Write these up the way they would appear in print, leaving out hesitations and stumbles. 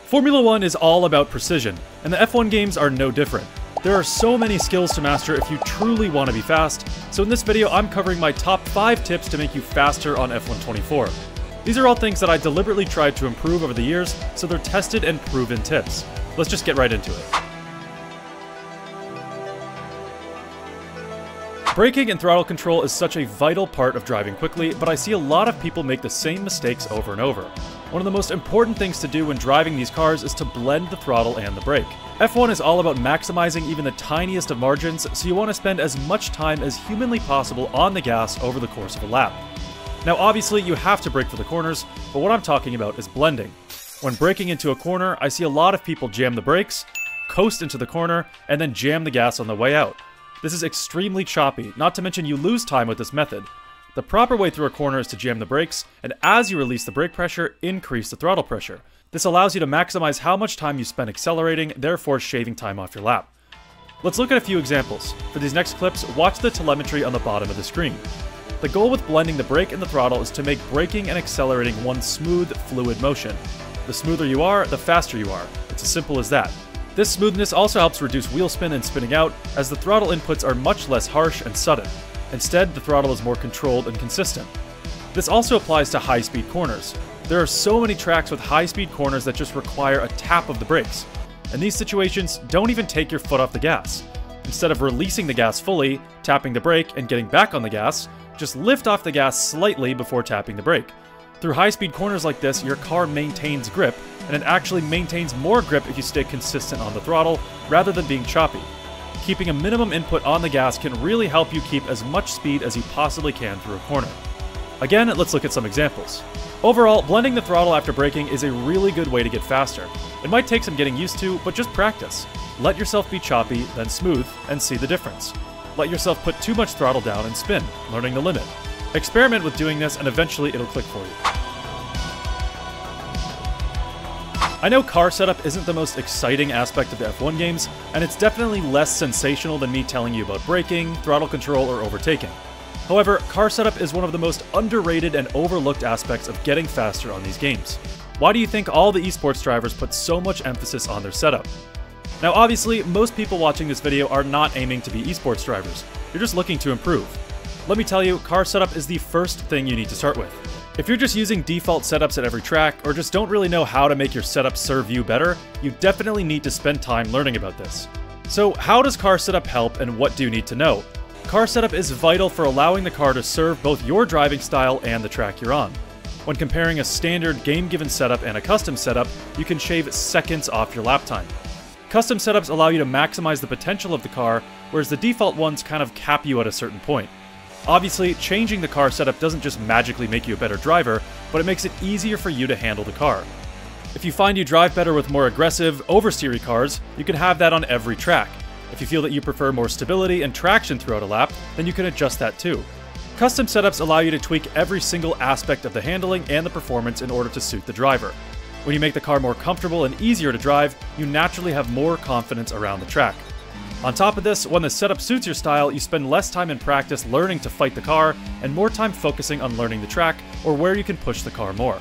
Formula 1 is all about precision, and the F1 games are no different. There are so many skills to master if you truly want to be fast, so in this video I'm covering my top 5 tips to make you faster on F124. These are all things that I deliberately tried to improve over the years, so they're tested and proven tips. Let's just get right into it. Braking and throttle control is such a vital part of driving quickly, but I see a lot of people make the same mistakes over and over. One of the most important things to do when driving these cars is to blend the throttle and the brake. F1 is all about maximizing even the tiniest of margins, so you want to spend as much time as humanly possible on the gas over the course of a lap. Now obviously you have to brake for the corners, but what I'm talking about is blending. When braking into a corner, I see a lot of people jam the brakes, coast into the corner, and then jam the gas on the way out. This is extremely choppy, not to mention you lose time with this method. The proper way through a corner is to jam the brakes, and as you release the brake pressure, increase the throttle pressure. This allows you to maximize how much time you spend accelerating, therefore shaving time off your lap. Let's look at a few examples. For these next clips, watch the telemetry on the bottom of the screen. The goal with blending the brake and the throttle is to make braking and accelerating one smooth, fluid motion. The smoother you are, the faster you are. It's as simple as that. This smoothness also helps reduce wheel spin and spinning out, as the throttle inputs are much less harsh and sudden. Instead, the throttle is more controlled and consistent. This also applies to high-speed corners. There are so many tracks with high-speed corners that just require a tap of the brakes. In these situations, don't even take your foot off the gas. Instead of releasing the gas fully, tapping the brake, and getting back on the gas, just lift off the gas slightly before tapping the brake. Through high-speed corners like this, your car maintains grip, and it actually maintains more grip if you stay consistent on the throttle, rather than being choppy. Keeping a minimum input on the gas can really help you keep as much speed as you possibly can through a corner. Again, let's look at some examples. Overall, blending the throttle after braking is a really good way to get faster. It might take some getting used to, but just practice. Let yourself be choppy, then smooth, and see the difference. Let yourself put too much throttle down and spin, learning the limit. Experiment with doing this and eventually it'll click for you. I know car setup isn't the most exciting aspect of the F1 games, and it's definitely less sensational than me telling you about braking, throttle control, or overtaking. However, car setup is one of the most underrated and overlooked aspects of getting faster on these games. Why do you think all the esports drivers put so much emphasis on their setup? Now obviously, most people watching this video are not aiming to be esports drivers. You're just looking to improve. Let me tell you, car setup is the first thing you need to start with. If you're just using default setups at every track, or just don't really know how to make your setup serve you better, you definitely need to spend time learning about this. So how does car setup help, and what do you need to know? Car setup is vital for allowing the car to serve both your driving style and the track you're on. When comparing a standard game-given setup and a custom setup, you can shave seconds off your lap time. Custom setups allow you to maximize the potential of the car, whereas the default ones kind of cap you at a certain point. Obviously, changing the car setup doesn't just magically make you a better driver, but it makes it easier for you to handle the car. If you find you drive better with more aggressive, oversteery cars, you can have that on every track. If you feel that you prefer more stability and traction throughout a lap, then you can adjust that too. Custom setups allow you to tweak every single aspect of the handling and the performance in order to suit the driver. When you make the car more comfortable and easier to drive, you naturally have more confidence around the track. On top of this, when the setup suits your style, you spend less time in practice learning to fight the car, and more time focusing on learning the track, or where you can push the car more.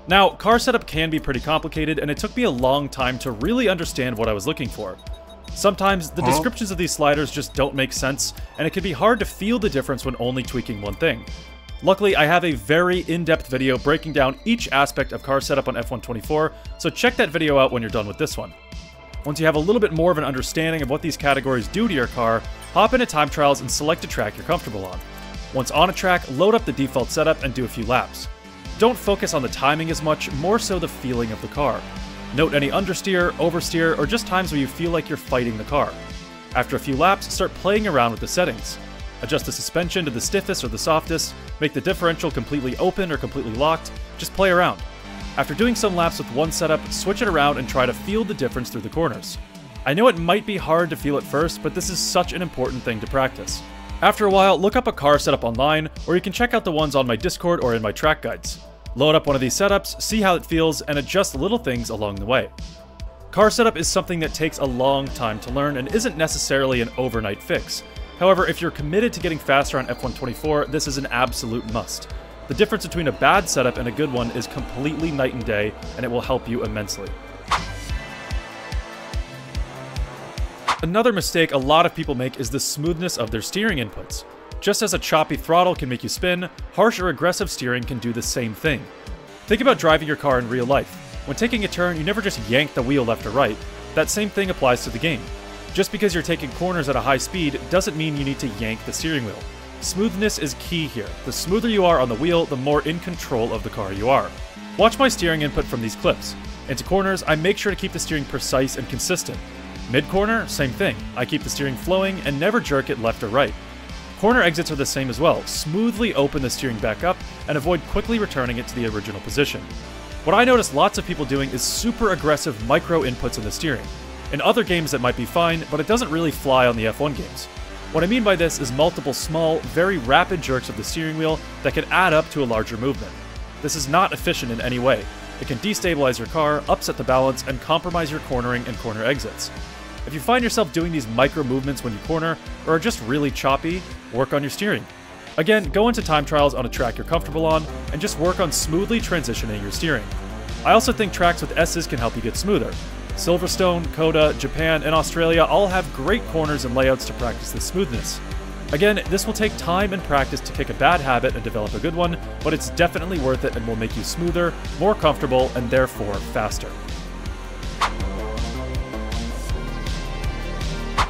Now, car setup can be pretty complicated, and it took me a long time to really understand what I was looking for. Sometimes, the descriptions of these sliders just don't make sense, and it can be hard to feel the difference when only tweaking one thing. Luckily, I have a very in-depth video breaking down each aspect of car setup on F124, so check that video out when you're done with this one. Once you have a little bit more of an understanding of what these categories do to your car, hop into time trials and select a track you're comfortable on. Once on a track, load up the default setup and do a few laps. Don't focus on the timing as much, more so the feeling of the car. Note any understeer, oversteer, or just times where you feel like you're fighting the car. After a few laps, start playing around with the settings. Adjust the suspension to the stiffest or the softest, make the differential completely open or completely locked, just play around. After doing some laps with one setup, switch it around and try to feel the difference through the corners. I know it might be hard to feel at first, but this is such an important thing to practice. After a while, look up a car setup online, or you can check out the ones on my Discord or in my track guides. Load up one of these setups, see how it feels, and adjust little things along the way. Car setup is something that takes a long time to learn and isn't necessarily an overnight fix. However, if you're committed to getting faster on F124, this is an absolute must. The difference between a bad setup and a good one is completely night and day, and it will help you immensely. Another mistake a lot of people make is the smoothness of their steering inputs. Just as a choppy throttle can make you spin, harsh or aggressive steering can do the same thing. Think about driving your car in real life. When taking a turn, you never just yank the wheel left or right. That same thing applies to the game. Just because you're taking corners at a high speed doesn't mean you need to yank the steering wheel. Smoothness is key here. The smoother you are on the wheel, the more in control of the car you are. Watch my steering input from these clips. Into corners, I make sure to keep the steering precise and consistent. Mid-corner, same thing. I keep the steering flowing and never jerk it left or right. Corner exits are the same as well. Smoothly open the steering back up and avoid quickly returning it to the original position. What I notice lots of people doing is super aggressive micro inputs in the steering. In other games that might be fine, but it doesn't really fly on the F1 games. What I mean by this is multiple small, very rapid jerks of the steering wheel that can add up to a larger movement. This is not efficient in any way. It can destabilize your car, upset the balance, and compromise your cornering and corner exits. If you find yourself doing these micro movements when you corner, or are just really choppy, work on your steering. Again, go into time trials on a track you're comfortable on, and just work on smoothly transitioning your steering. I also think tracks with S's can help you get smoother. Silverstone, Coda, Japan, and Australia all have great corners and layouts to practice this smoothness. Again, this will take time and practice to kick a bad habit and develop a good one, but it's definitely worth it and will make you smoother, more comfortable, and therefore faster.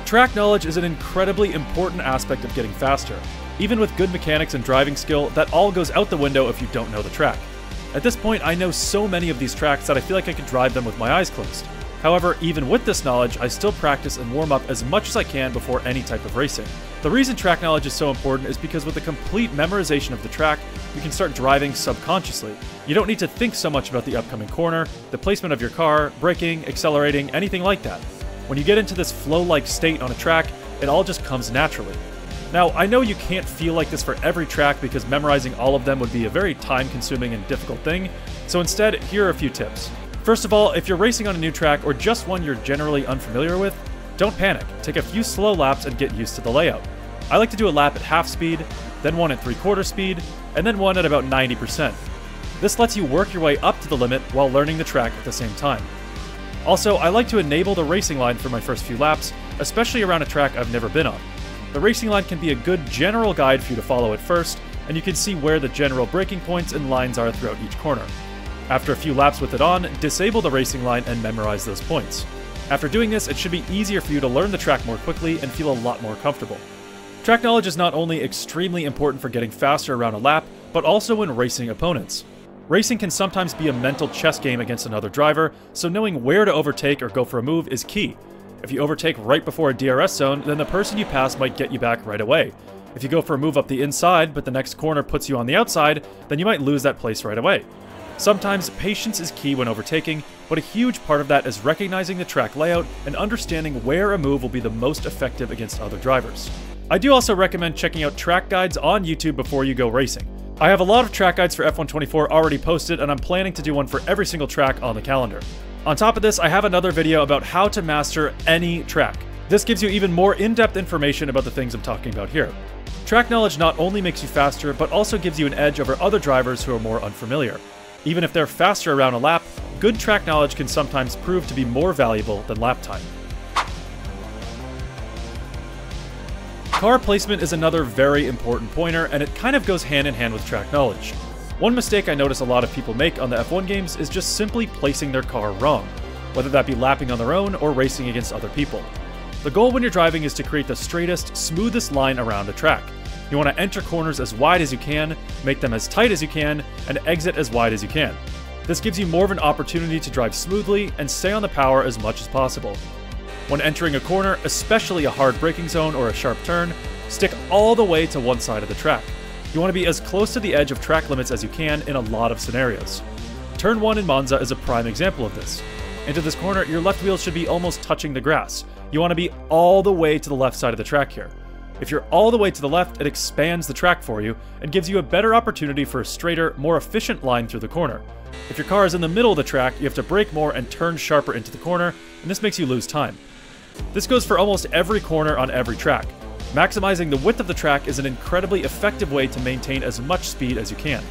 Track knowledge is an incredibly important aspect of getting faster. Even with good mechanics and driving skill, that all goes out the window if you don't know the track. At this point, I know so many of these tracks that I feel like I could drive them with my eyes closed. However, even with this knowledge, I still practice and warm up as much as I can before any type of racing. The reason track knowledge is so important is because with a complete memorization of the track, you can start driving subconsciously. You don't need to think so much about the upcoming corner, the placement of your car, braking, accelerating, anything like that. When you get into this flow-like state on a track, it all just comes naturally. Now, I know you can't feel like this for every track because memorizing all of them would be a very time-consuming and difficult thing, so instead, here are a few tips. First of all, if you're racing on a new track or just one you're generally unfamiliar with, don't panic. Take a few slow laps and get used to the layout. I like to do a lap at half speed, then one at 3/4 speed, and then one at about 90%. This lets you work your way up to the limit while learning the track at the same time. Also, I like to enable the racing line for my first few laps, especially around a track I've never been on. The racing line can be a good general guide for you to follow at first, and you can see where the general braking points and lines are throughout each corner. After a few laps with it on, disable the racing line and memorize those points. After doing this, it should be easier for you to learn the track more quickly and feel a lot more comfortable. Track knowledge is not only extremely important for getting faster around a lap, but also when racing opponents. Racing can sometimes be a mental chess game against another driver, so knowing where to overtake or go for a move is key. If you overtake right before a DRS zone, then the person you pass might get you back right away. If you go for a move up the inside, but the next corner puts you on the outside, then you might lose that place right away. Sometimes patience is key when overtaking, but a huge part of that is recognizing the track layout and understanding where a move will be the most effective against other drivers. I do also recommend checking out track guides on YouTube before you go racing. I have a lot of track guides for F124 already posted, and I'm planning to do one for every single track on the calendar. On top of this, I have another video about how to master any track. This gives you even more in-depth information about the things I'm talking about here. Track knowledge not only makes you faster, but also gives you an edge over other drivers who are more unfamiliar. Even if they're faster around a lap, good track knowledge can sometimes prove to be more valuable than lap time. Car placement is another very important pointer, and it kind of goes hand in hand with track knowledge. One mistake I notice a lot of people make on the F1 games is just simply placing their car wrong, whether that be lapping on their own or racing against other people. The goal when you're driving is to create the straightest, smoothest line around a track. You want to enter corners as wide as you can, make them as tight as you can, and exit as wide as you can. This gives you more of an opportunity to drive smoothly and stay on the power as much as possible. When entering a corner, especially a hard braking zone or a sharp turn, stick all the way to one side of the track. You want to be as close to the edge of track limits as you can in a lot of scenarios. Turn 1 in Monza is a prime example of this. Into this corner, your left wheel should be almost touching the grass. You want to be all the way to the left side of the track here. If you're all the way to the left, it expands the track for you and gives you a better opportunity for a straighter, more efficient line through the corner. If your car is in the middle of the track, you have to brake more and turn sharper into the corner, and this makes you lose time. This goes for almost every corner on every track. Maximizing the width of the track is an incredibly effective way to maintain as much speed as you can.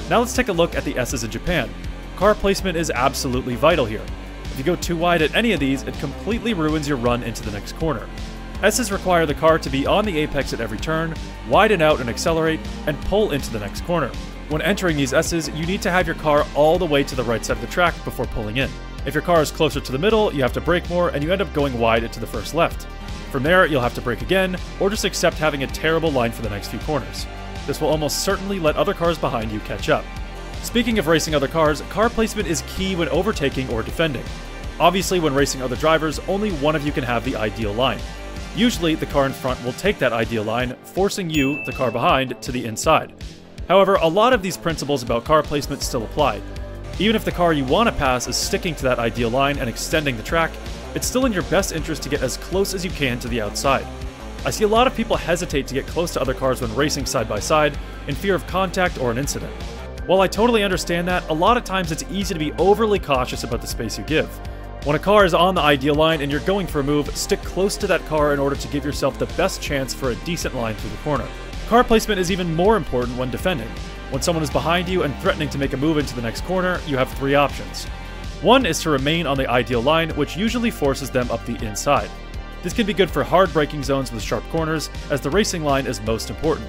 Now let's take a look at the S's in Japan. Car placement is absolutely vital here. If you go too wide at any of these, it completely ruins your run into the next corner. S's require the car to be on the apex at every turn, widen out and accelerate, and pull into the next corner. When entering these S's, you need to have your car all the way to the right side of the track before pulling in. If your car is closer to the middle, you have to brake more and you end up going wide into the first left. From there, you'll have to brake again, or just accept having a terrible line for the next few corners. This will almost certainly let other cars behind you catch up. Speaking of racing other cars, car placement is key when overtaking or defending. Obviously, when racing other drivers, only one of you can have the ideal line. Usually, the car in front will take that ideal line, forcing you, the car behind, to the inside. However, a lot of these principles about car placement still apply. Even if the car you want to pass is sticking to that ideal line and extending the track, it's still in your best interest to get as close as you can to the outside. I see a lot of people hesitate to get close to other cars when racing side by side in fear of contact or an incident. While I totally understand that, a lot of times it's easy to be overly cautious about the space you give. When a car is on the ideal line and you're going for a move, stick close to that car in order to give yourself the best chance for a decent line through the corner. Car placement is even more important when defending. When someone is behind you and threatening to make a move into the next corner, you have three options. One is to remain on the ideal line, which usually forces them up the inside. This can be good for hard braking zones with sharp corners, as the racing line is most important.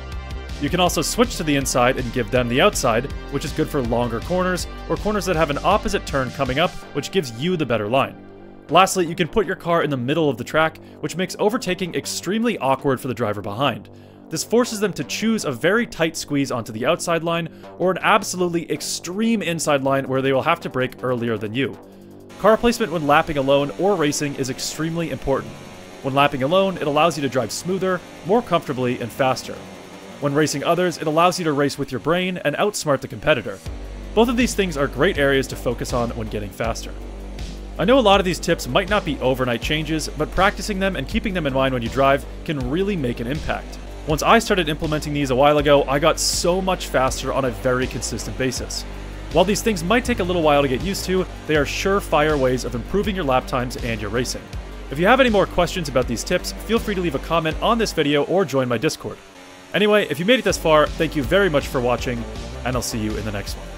You can also switch to the inside and give them the outside, which is good for longer corners, or corners that have an opposite turn coming up, which gives you the better line. Lastly, you can put your car in the middle of the track, which makes overtaking extremely awkward for the driver behind. This forces them to choose a very tight squeeze onto the outside line, or an absolutely extreme inside line where they will have to brake earlier than you. Car placement when lapping alone or racing is extremely important. When lapping alone, it allows you to drive smoother, more comfortably, and faster. When racing others, it allows you to race with your brain and outsmart the competitor. Both of these things are great areas to focus on when getting faster. I know a lot of these tips might not be overnight changes, but practicing them and keeping them in mind when you drive can really make an impact. Once I started implementing these a while ago, I got so much faster on a very consistent basis. While these things might take a little while to get used to, they are surefire ways of improving your lap times and your racing. If you have any more questions about these tips, feel free to leave a comment on this video or join my Discord. Anyway, if you made it this far, thank you very much for watching, and I'll see you in the next one.